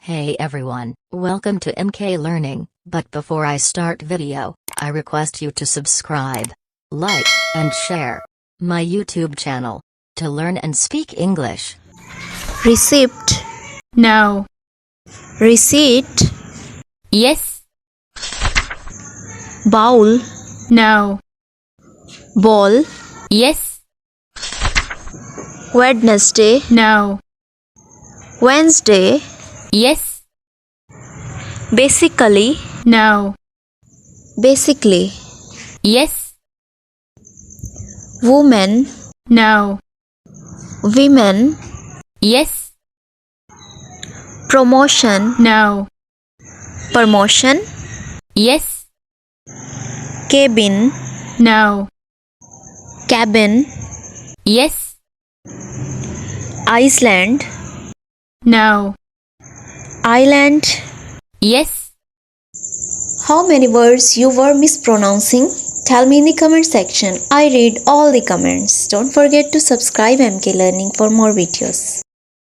Hey everyone, welcome to MK Learning, but before I start video, I request you to subscribe, like, and share my YouTube channel to learn and speak English. Receipt. No. Receipt. Yes. Bowl. No. Ball. Yes. Wednesday. No. Wednesday. Yes. Basically. No. Basically. Yes. Woman. No. Women. Yes. Promotion. No. Promotion. Yes. Cabin. No. Cabin. Yes. Iceland. No. Island. Yes. How many words you were mispronouncing? Tell me in the comment section. I read all the comments. Don't forget to subscribe MK Learning for more videos.